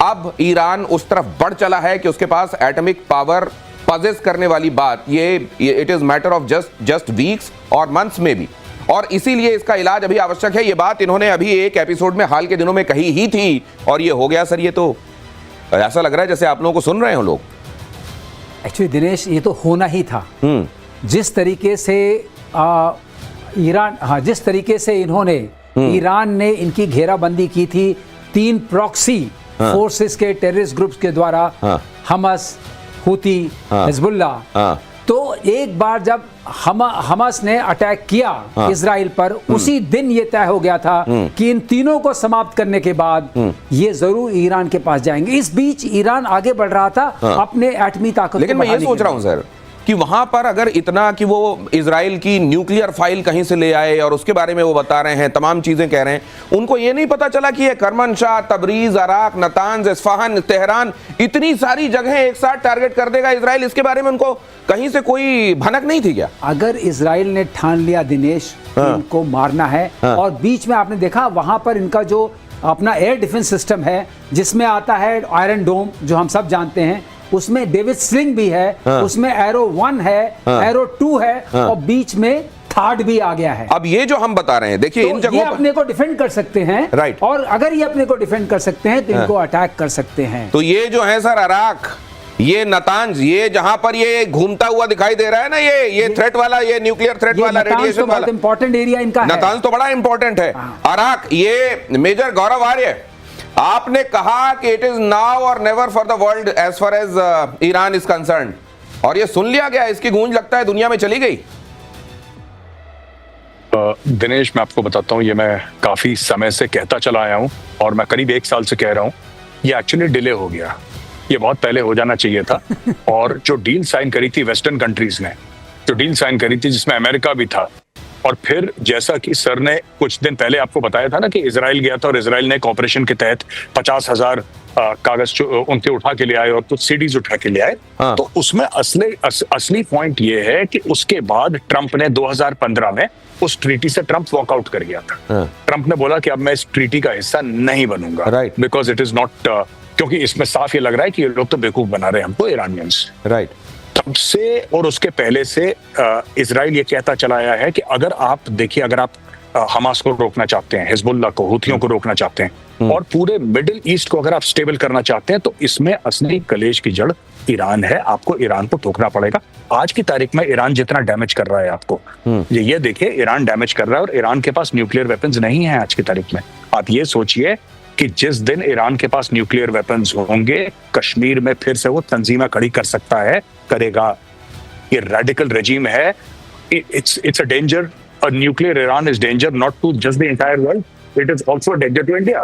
अब ईरान उस तरफ बढ़ चला है कि उसके पास एटॉमिक पावर पजेस करने वाली बात ये it is matter of just weeks और मंथ्स में भी, और इसीलिए इसका इलाज अभी आवश्यक है। ये बात इन्होंने अभी एक एपिसोड में हाल के दिनों में कही ही थी और ये हो गया। सर ये तो ऐसा लग रहा है जैसे आप लोगों को सुन रहे हो लोग। एक्चुअली दिनेश, ये तो होना ही था। जिस तरीके से ईरान, हाँ, जिस तरीके से इन्होंने ईरान ने इनकी घेराबंदी की थी 3 प्रॉक्सी फोर्सेस के टेररिस्ट ग्रुप्स के द्वारा, हमास, हुती, हिजबुल्लाह, तो एक बार जब हमास ने अटैक किया इजराइल पर, उसी दिन ये तय हो गया था कि इन तीनों को समाप्त करने के बाद ये जरूर ईरान के पास जाएंगे। इस बीच ईरान आगे बढ़ रहा था अपने एटमी ताकत। लेकिन मैं ये सोच रहा हूं सर कि वहां पर अगर इतना कि वो इजराइल की न्यूक्लियर फाइल कहीं से ले आए और उसके बारे में वो बता रहे हैं, तमाम चीजें कह रहे हैं, उनको ये नहीं पता चला कि ये करमनशाह, तबरीज, अराक, नतांज, इस्फहान, तेहरान, इतनी सारी जगहें एक साथ टारगेट कर देगा इजराइल। इसके बारे में उनको कहीं से कोई भनक नहीं थी क्या? अगर इजराइल ने ठान लिया दिनेश इनको मारना है, और बीच में आपने देखा वहां पर इनका जो अपना एयर डिफेंस सिस्टम है जिसमें आता है आयरन डोम जो हम सब जानते हैं, उसमें डेविड स्लिंग भी है, उसमें एरो 1 है, एरो 2 है, और बीच में थर्ड भी आ गया है। अब ये जो हम बता रहे हैं, देखिए, इन जगहों ये अपने को डिफेंड कर सकते हैं, राइट, और अगर ये अपने को डिफेंड कर सकते हैं तो इनको अटैक कर सकते हैं। तो ये जो है सर अराक, ये नतांज, ये जहां पर ये घूमता हुआ दिखाई दे रहा है ना, ये थ्रेट वाला, ये न्यूक्लियर थ्रेट वाला, रेडिएशन वाला, बहुत इंपॉर्टेंट एरिया इनका है। नतांज तो बड़ा इंपॉर्टेंट है। अराक, ये मेजर गौरव आर्य, आपने कहा कि it is now or never for the world as far as Iran is concern, और ये सुन लिया गया, इसकी गूंज लगता है दुनिया में चली गई। दिनेश, मैं आपको बताता हूँ, ये मैं काफी समय से कहता चला आया हूँ और मैं करीब 1 साल से कह रहा हूँ, ये एक्चुअली डिले हो गया। ये बहुत पहले हो जाना चाहिए था। और जो डील साइन करी थी वेस्टर्न कंट्रीज ने, जो डील साइन करी थी जिसमें अमेरिका भी था, और फिर जैसा कि सर ने कुछ दिन पहले आपको बताया था ना कि इजराइल गया था और इजराइल ने एक ऑपरेशन के तहत 50,000 कागज उनके उठा के ले आए और कुछ सीडीज उठा के ले आए। तो उसमें असली पॉइंट ये है कि उसके बाद ट्रंप ने 2015 में उस ट्रीटी से ट्रंप वॉकआउट कर गया था। ट्रंप ने बोला कि अब मैं इस ट्रीटी का हिस्सा नहीं बनूंगा, बिकॉज इट इज नॉट, क्योंकि इसमें साफ ये लग रहा है कि ये लोग तो बेवकूफ बना रहे हैं हमको, ईरानियंस। राइट। तब से और उसके पहले से इजराइल ये कहता चला आया है कि अगर आप देखिए, अगर आप हमास को रोकना चाहते हैं, हिजबुल्लाह को, हुथियों को रोकना चाहते हैं, और पूरे मिडिल ईस्ट को अगर आप स्टेबल करना चाहते हैं, तो इसमें असली कलेश की जड़ ईरान है। आपको ईरान को ठोकना पड़ेगा। आज की तारीख में ईरान जितना डैमेज कर रहा है आपको, ये देखिए, ईरान डैमेज कर रहा है, और ईरान के पास न्यूक्लियर वेपन्स नहीं है आज की तारीख में। आप ये सोचिए कि जिस दिन ईरान के पास न्यूक्लियर वेपन्स होंगे, कश्मीर में फिर से वो तंजीमें खड़ी कर सकता है, करेगा। ये रेडिकल रेजिम है। It's a danger. A nuclear Iran is danger not to just the entire world, it is also a danger to India.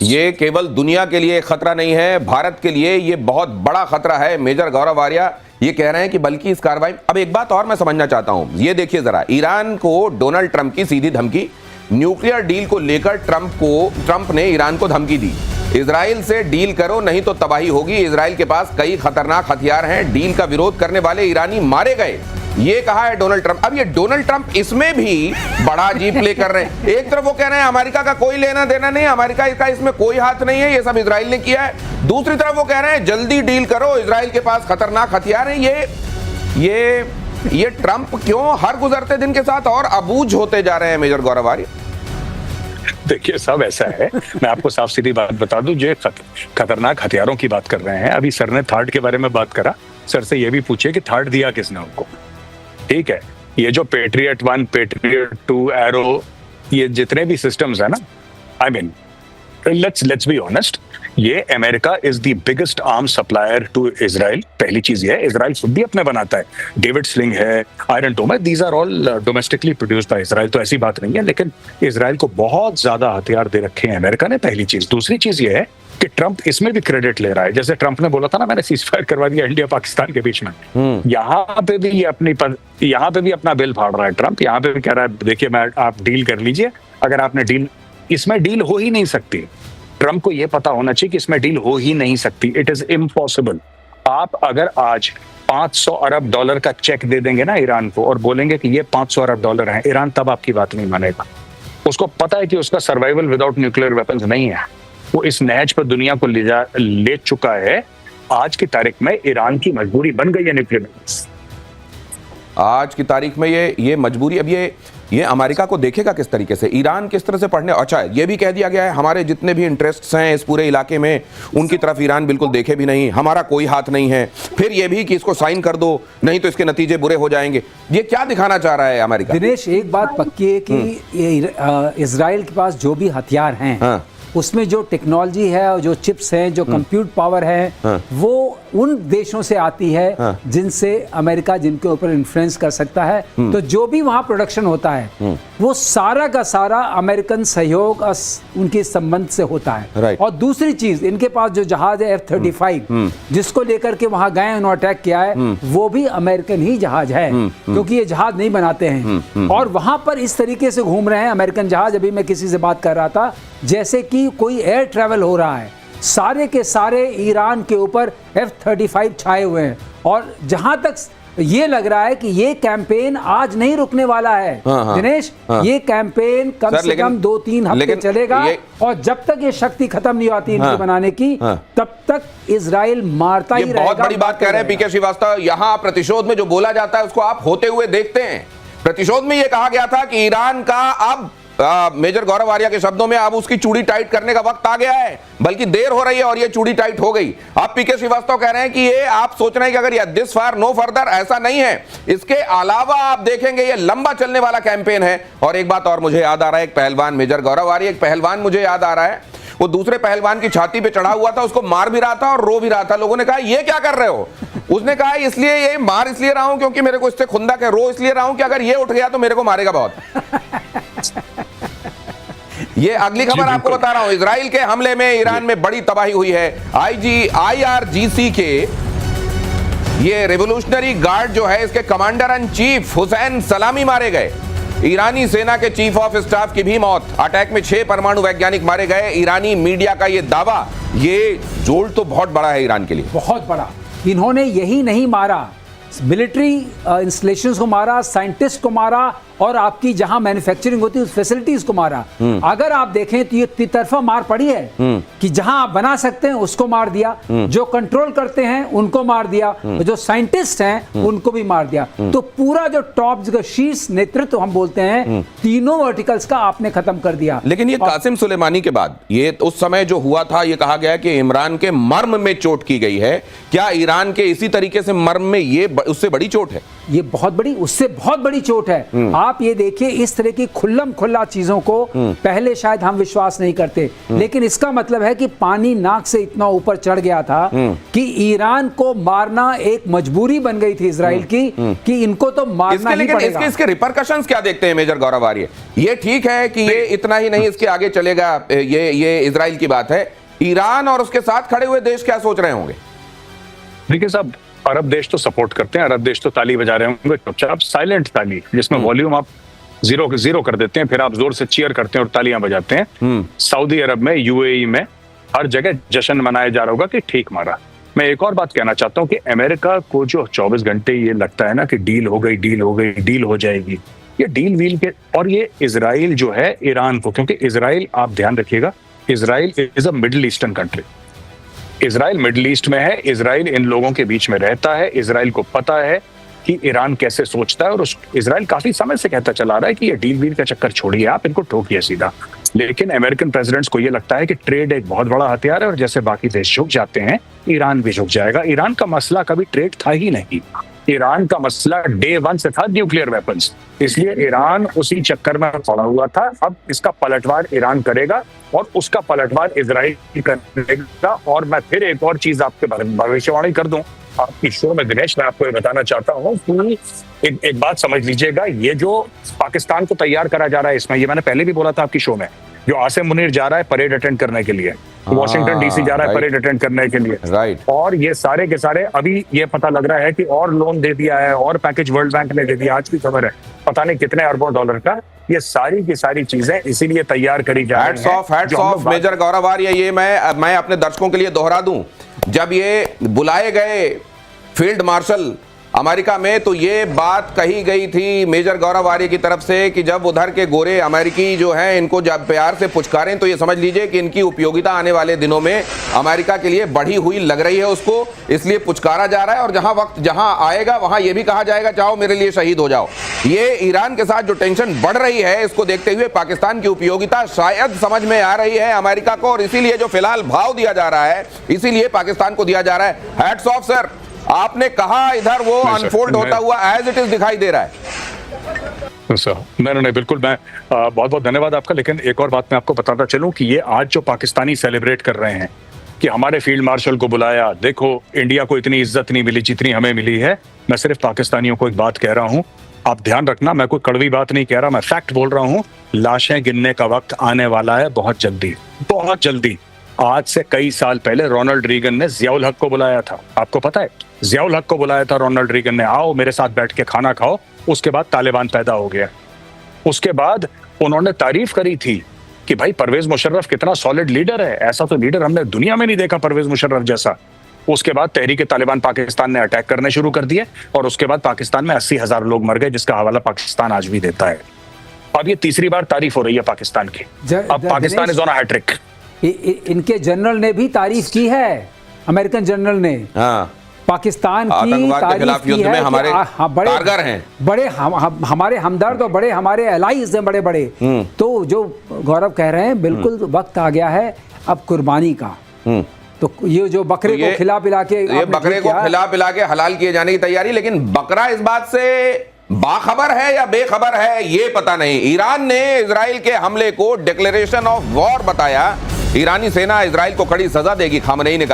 ये केवल दुनिया के लिए खतरा नहीं है, भारत के लिए ये बहुत बड़ा खतरा है। मेजर गौरव आर्या ये कह रहे हैं कि बल्कि इस कार्रवाई, अब एक बात और मैं समझना चाहता हूं, ये देखिए जरा, ईरान को डोनाल्ड ट्रंप की सीधी धमकी, न्यूक्लियर डील को लेकर ट्रंप ने ईरान को धमकी दी, इजराइल से डील करो नहीं तो तबाही होगी, इजराइल के पास कई खतरनाक हथियार हैं, डील का विरोध करने वाले ईरानी मारे गए, ये कहा है डोनाल्ड ट्रंप। अब ये डोनाल्ड ट्रंप इसमें भी बड़ा जी प्ले कर रहे हैं। एक तरफ वो कह रहे हैं अमेरिका का कोई लेना देना नहीं, अमेरिका का इसमें कोई हाथ नहीं है, ये सब इजराइल ने किया है। दूसरी तरफ वो कह रहे हैं जल्दी डील करो, इजराइल के पास खतरनाक हथियार हैं। ये ट्रंप क्यों हर गुजरते दिन के साथ और अबूझ होते जा रहे हैं मेजर गौरव आर्य? देखिए, सब ऐसा है। मैं आपको साफ सीधी बात बता दूं, जो खतरनाक हथियारों की बात कर रहे हैं, अभी सर ने थर्ड के बारे में बात करा, सर से ये भी पूछिए कि थर्ड दिया किसने उनको। ठीक है, ये जो पेट्रियट 1, पेट्रियट 2, एरो, ये जितने भी सिस्टम्स है ना, I mean let's be honest, ये America is the biggest arm supplier to Israel. पहली चीज ये है, इजराइल खुद भी अपने बनाता है, डेविड स्लिंग है, आयरन डोम है, these are all domestically produced by Israel, तो ऐसी बात नहीं है। लेकिन इजराइल को बहुत ज्यादा हथियार दे रखे हैं अमेरिका ने, पहली चीज। दूसरी चीज ये है कि ट्रंप इसमें भी क्रेडिट ले रहा है। जैसे ट्रंप ने बोला था ना, मैंने सीजफायर करवा दिया इंडिया पाकिस्तान के बीच में, यहाँ पे भी अपना बिल फाड़ रहा है ट्रंप। यहाँ पे भी कह रहा है देखिए, आप डील कर लीजिए, अगर आपने डील, इसमें डील हो ही नहीं सकती। ट्रंप को यह पता होना चाहिए कि इसमें डील हो ही नहीं सकती, इट इज इम्पॉसिबल। आप अगर आज $500 अरब का चेक दे देंगे ना ईरान को और बोलेंगे कि ये $500 अरब है, ईरान तब आपकी बात नहीं मानेगा। उसको पता है कि उसका सर्वाइवल विदाउट न्यूक्लियर वेपन्स नहीं है। वो इस नहज पर दुनिया को ले चुका है। आज की तारीख में ईरान की मजबूरी बन गई है न्यूक्लियर वेपन्स। आज की तारीख में ये मजबूरी, अब ये अमेरिका को देखेगा किस तरीके से, ईरान किस तरह से पढ़ने। अच्छा, ये भी कह दिया गया है हमारे जितने भी इंटरेस्ट्स हैं इस पूरे इलाके में उनकी तरफ ईरान बिल्कुल देखे भी नहीं, हमारा कोई हाथ नहीं है। फिर ये भी कि इसको साइन कर दो नहीं तो इसके नतीजे बुरे हो जाएंगे। ये क्या दिखाना चाह रहा है अमेरिका? दिनेश, एक बात पक्की है कि इजराइल के पास जो भी हथियार हैं, हाँ। उसमें जो टेक्नोलॉजी है और जो चिप्स हैं, जो कंप्यूट पावर है, वो उन देशों से आती है जिनसे अमेरिका जिनके ऊपर इन्फ्लुएंस कर सकता है। तो जो भी वहां प्रोडक्शन होता है वो सारा का सारा अमेरिकन सहयोग उनके संबंध से होता है। और दूसरी चीज, इनके पास जो जहाज है F-35 जिसको लेकर के वहां गए, उन्होंने अटैक किया है, वो भी अमेरिकन ही जहाज है, क्योंकि ये जहाज नहीं बनाते हैं। और वहां पर इस तरीके से घूम रहे हैं अमेरिकन जहाज। अभी मैं किसी से बात कर रहा था, जैसे कि कोई एयर ट्रैवल हो रहा है, सारे के सारे ईरान के ऊपर F-35 छाए हुए हैं। और जहां तक ये लग रहा है कि ये कैंपेन आज नहीं रुकने वाला है दिनेश, ये कैंपेन कम से कम 2-3 हफ्ते चलेगा। और जब तक ये शक्ति खत्म नहीं होती इनकी बनाने की, तब तक इजराइल मारता ही रहेगा। बहुत बड़ी बात कह रहे हैं पीके श्रीवास्तव। यहां प्रतिशोध में जो बोला जाता है उसको आप होते हुए देखते हैं। प्रतिशोध में यह कहा गया था कि ईरान का अब मेजर गौरव आर्या के शब्दों में अब उसकी चूड़ी टाइट करने का वक्त आ गया है, बल्कि देर हो रही है और ये चूड़ी टाइट हो गई। अब पीके श्रीवास्तव कह रहे हैं कि ये आप सोच रहे हैं कि अगर ये दिस फार नो फर्दर, ऐसा नहीं है। इसके अलावा आप देखेंगे ये लंबा चलने वाला कैंपेन है। और एक बात और मुझे याद आ रहा है, एक पहलवान, मेजर गौरव आर्या एक पहलवान मुझे याद आ रहा है, वो दूसरे पहलवान की छाती पे चढ़ा हुआ था, उसको मार भी रहा था और रो भी रहा था। लोगों ने कहा ये क्या कर रहे हो? उसने कहा इसलिए ये मार इसलिए रहा हूं क्योंकि मेरे को इससे खुंदक है, रो इसलिए रहा हूं कि अगर ये उठ गया तो मेरे को मारेगा बहुत। ये अगली खबर आपको बता रहा हूं, इजराइल के हमले में ईरान में बड़ी तबाही हुई है। IRGC के ये रिवोल्यूशनरी गार्ड जो है, इसके कमांडर इन चीफ हुसैन सलामी मारे गए। ईरानी सेना के चीफ ऑफ स्टाफ की भी मौत। अटैक में 6 परमाणु वैज्ञानिक मारे गए। ईरानी मीडिया का ये दावा, ये जोड़ तो बहुत बड़ा है ईरान के लिए, बहुत बड़ा। इन्होंने यही नहीं मारा, मिलिट्री इंस्टॉलेशंस को मारा, साइंटिस्ट को मारा, और आपकी जहां मैन्युफैक्चरिंग होती है उस फैसिलिटीज को मारा। अगर आप देखें तो ये तितरफा मार पड़ी है कि जहां आप बना सकते हैं उसको मार दिया, जो कंट्रोल करते हैं उनको मार दिया, जो साइंटिस्ट हैं उनको भी मार दिया। तो पूरा जो टॉप शीर्ष नेतृत्व हम बोलते हैं, तीनों वर्टिकल्स का आपने खत्म कर दिया। लेकिन ये कासिम सुलेमानी के बाद ये उस समय जो हुआ था, ये कहा गया कि इमरान के मर्म में चोट की गई है। क्या ईरान के इसी तरीके से मर्म में ये उससे बड़ी चोट है? ये बहुत बड़ी, उससे बहुत बड़ी चोट है। आप ये देखिए, इस तरह की खुल्लम खुल्ला चीजों को पहले शायद हम विश्वास नहीं करते, लेकिन इसका मतलब है कि पानी नाक से इतना ऊपर चढ़ गया था कि ईरान को मारना एक मजबूरी बन गई थी इजराइल की, कि इनको तो मारना ही पड़ेगा। इसके रिपरकशंस क्या देखते हैं मेजर गौरव आर्य? ये ठीक है कि ये इतना ही नहीं, इसके आगे चलेगा, ये इजराइल की बात है। ईरान और उसके साथ खड़े हुए देश क्या सोच रहे होंगे? देखिए साहब, अरब देश तो सपोर्ट करते हैं, अरब देश तो ताली बजा रहे होंगे चुपचाप, साइलेंट ताली, जिसमें वॉल्यूम आप जीरो कर देते हैं, फिर आप जोर से चीयर करते हैं और तालियां बजाते हैं। सऊदी अरब में, UAE में, हर जगह जश्न मनाया जा रहा होगा कि ठीक मारा। मैं एक और बात कहना चाहता हूं कि अमेरिका को जो 24 घंटे ये लगता है ना कि डील हो जाएगी, ये डील व्हील के, और ये इजराइल जो है ईरान को, क्योंकि इजराइल, आप ध्यान रखिएगा, Israel is a middle eastern country. Israel middle east में है, इजराइल इन लोगों के बीच में रहता है, इजराइल को पता है कि ईरान कैसे सोचता है, और इजराइल काफी समय से कहता चला रहा है कि ये डील वील का चक्कर छोड़िए, आप इनको ठोकिए सीधा। लेकिन अमेरिकन प्रेसिडेंट्स को ये लगता है कि ट्रेड एक बहुत बड़ा हथियार है, और जैसे बाकी देश झुक जाते हैं, ईरान भी झुक जाएगा। ईरान का मसला कभी ट्रेड था ही नहीं, ईरान का मसला डे 1 से था न्यूक्लियर वेपन्स, इसलिए ईरान उसी चक्कर में पड़ा हुआ था। अब इसका पलटवार ईरान करेगा और उसका पलटवार इजराइल करेगा। और मैं फिर एक और चीज आपके भविष्यवाणी कर दूं आपकी शो में दिनेश, मैं आपको ये बताना चाहता हूं कि एक बात समझ लीजिएगा, ये जो पाकिस्तान को तैयार करा जा रहा है इसमें, ये मैंने पहले भी बोला था आपकी शो में, जो आसिम मुनीर जा रहा है परेड अटेंड करने के लिए, वॉशिंगटन DC जा रहा है परेड अटेंड करने के लिए, राइट, और ये सारे के सारे अभी ये पता लग रहा है कि और लोन दे दिया है, और पैकेज वर्ल्ड बैंक ने दे दिया, आज की खबर है, पता नहीं कितने अरबों डॉलर का। ये सारी की सारी चीजें इसीलिए तैयार करी जा रही हैं। हैट्स ऑफ मेजर गौरव आर्य। ये मैं अपने दर्शकों के लिए दोहरा दूं, जब ये बुलाए गए फील्ड मार्शल अमेरिका में तो ये बात कही गई थी मेजर गौरव आर्य की तरफ से कि जब उधर के गोरे अमेरिकी जो हैं इनको जब प्यार से पुचकारें तो ये समझ लीजिए कि इनकी उपयोगिता आने वाले दिनों में अमेरिका के लिए बढ़ी हुई लग रही है उसको, इसलिए पुचकारा जा रहा है। और जहां वक्त जहां आएगा वहां ये भी कहा जाएगा चाहो मेरे लिए शहीद हो जाओ। ये ईरान के साथ जो टेंशन बढ़ रही है इसको देखते हुए पाकिस्तान की उपयोगिता शायद समझ में आ रही है अमेरिका को, और इसीलिए जो फिलहाल भाव दिया जा रहा है इसीलिए पाकिस्तान को दिया जा रहा है। हैट्स ऑफ सर, आपने कहा इधर वो अनफोल्ड होता हुआ एज इट इज दिखाई दे रहा है। नहीं बिल्कुल, मैं बहुत बहुत धन्यवाद आपका। लेकिन एक और बात मैं आपको बताता चलूं कि ये आज जो पाकिस्तानी सेलिब्रेट कर रहे हैं कि हमारे फील्ड मार्शल को बुलाया, देखो इंडिया को इतनी इज्जत नहीं मिली जितनी हमें मिली है। मैं सिर्फ पाकिस्तानियों को एक बात कह रहा हूं, आप ध्यान रखना, मैं कोई कड़वी बात नहीं कह रहा, मैं फैक्ट बोल रहा हूं। लाशें गिनने का वक्त आने वाला है बहुत जल्दी, बहुत जल्दी। आज से कई साल पहले रोनाल्ड रीगन ने जियाउल हक को बुलाया था, आपको पता है? जियाउल हक को बुलाया था रोनाल्ड रीगन ने, आओ मेरे साथ बैठ के खाना खाओ। उसके बाद तालिबान पैदा हो गया। उसके बाद उन्होंने तारीफ करी थी कि भाई परवेज मुशर्रफ कितना सॉलिड लीडर है, ऐसा तो लीडर हमने दुनिया में नहीं देखा परवेज मुशर्रफ जैसा। उसके बाद तहरीक तालिबान पाकिस्तान ने अटैक करने शुरू कर दिए और उसके बाद पाकिस्तान में 80,000 लोग मर गए, जिसका हवाला पाकिस्तान आज भी देता है। अब ये तीसरी बार तारीफ हो रही है पाकिस्तान की। अब Pakistan is on a hattrick. इनके जनरल ने भी तारीफ की है, अमेरिकन जनरल ने पाकिस्तान की तारीफ की है हमारे बड़े कारगर हैं, बड़े हमारे हमदर्द और बड़े हमारे एलाइज हैं बड़े बड़े। तो जो गौरव कह रहे हैं बिल्कुल वक्त आ गया है अब कुर्बानी का। तो ये जो बकरे को खिला पिला के, ये बकरे को खिला पिला के हलाल किए जाने की तैयारी, लेकिन बकरा इस बात से बाखबर है या बेखबर है ये पता नहीं। ईरान ने इजराइल के हमले को डिक्लेरेशन ऑफ वॉर बताया। ईरानी सेना इजराइल को कड़ी सजा देगी, खामनेई ने कहा।